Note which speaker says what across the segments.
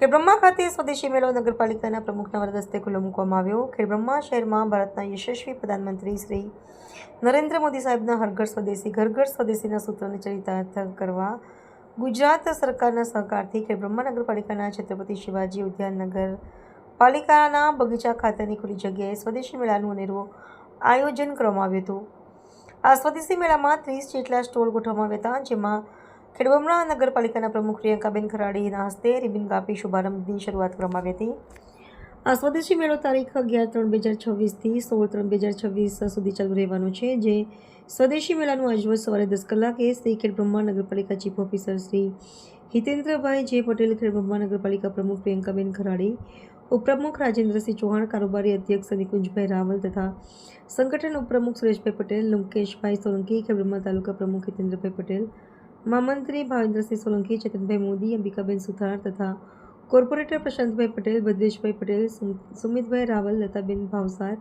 Speaker 1: ખેડબ્રહ્મા ખાતે સ્વદેશી મેળો નગરપાલિકાના પ્રમુખના વરદ હસ્તે ખુલ્લો મૂકવામાં આવ્યો। ખેડબ્રહ્મા શહેરમાં ભારતના યશસ્વી પ્રધાનમંત્રી શ્રી નરેન્દ્ર મોદી સાહેબના હર ઘર સ્વદેશી ઘર ઘર સ્વદેશીના સૂત્રને ચરિતાર્થ કરવા ગુજરાત સરકારના સહકારથી ખેડબ્રહ્મા નગરપાલિકાના છત્રપતિ શિવાજી ઉદ્યાન નગરપાલિકાના બગીચા ખાતેની ખુલ્લી જગ્યાએ સ્વદેશી મેળાનું અનેરું આયોજન કરવામાં આવ્યું હતું। આ સ્વદેશી મેળામાં 30 જેટલા સ્ટોલ ગોઠવવામાં આવ્યા હતા, જેમાં ખેડબ્રહ્મા નગરપાલિકાના પ્રમુખ પ્રિયંકાબેન ખરાડીના હસ્તે રિબિન કાપી શુભારંભની શરૂઆત કરવામાં આવી હતી। આ સ્વદેશી મેળો તારીખ 11/3/2026 થી 16/3/2026 સુધી ચાલુ રહેવાનો છે, જે સ્વદેશી મેળાનું આજરોજ સવારે 10 કલાકે શ્રી ખેડબ્રહ્મા નગરપાલિકા ચીફ ઓફિસર શ્રી હિતેન્દ્રભાઈ જે પટેલ, ખેડબ્રહ્મા નગરપાલિકા પ્રમુખ પ્રિયંકાબેન ખરાડી, ઉપપ્રમુખ રાજેન્દ્રસિંહ ચૌહાણ, કારોબારી અધ્યક્ષ નિકુંજભાઈ રાવલ તથા સંગઠન ઉપપ્રમુખ સુરેશભાઈ પટેલ, લુંકેશભાઈ સોલંકી, ખેડબ્રહ્મા તાલુકા પ્રમુખ હિતેન્દ્રભાઈ પટેલ, મહામંત્રી ભાવેન્દ્રસિંહ સોલંકી, ચેતનભાઈ મોદી, અંબિકાબેન સુથાર તથા કોર્પોરેટર પ્રશાંતભાઈ પટેલ, ભદ્રેશભાઈ પટેલ, સુમિતભાઈ રાવલ, લતાબેન ભાવસાર,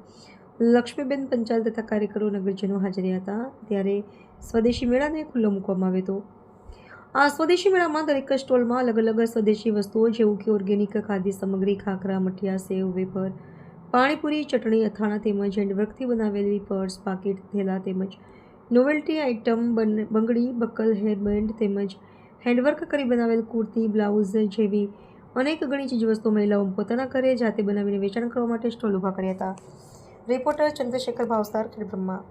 Speaker 1: લક્ષ્મીબેન પંચાલ તથા કાર્યકરો નગરજનો હાજર હતા। ત્યારે સ્વદેશી મેળાને ખુલ્લો મૂકવામાં આવ્યો હતો। આ સ્વદેશી મેળામાં દરેક સ્ટોલમાં અલગ અલગ સ્વદેશી વસ્તુઓ જેવું કે ઓર્ગેનિક ખાદ્ય સામગ્રી, ખાખરા, મઠિયા, સેવ, વેફર, પાણીપુરી, ચટણી, અથાણા તેમજ હેન્ડવર્કથી બનાવેલી પર્સ, પાકીટ, થેલા તેમજ નોવેલ્ટી આઇટમ, બંગડી, બકલ, હેરબેન્ડ તેમજ હેન્ડવર્ક કરી બનાવેલ કુર્તી, બ્લાઉઝ જેવી અનેક ઘણી ચીજવસ્તુઓ મહિલાઓ પોતાના ઘરે જાતે બનાવીને વેચાણ કરવા માટે સ્ટોલ ઊભા કર્યા હતા। રિપોર્ટર ચંદ્રશેખર ભાવસાર, ખેડબ્રહ્મા।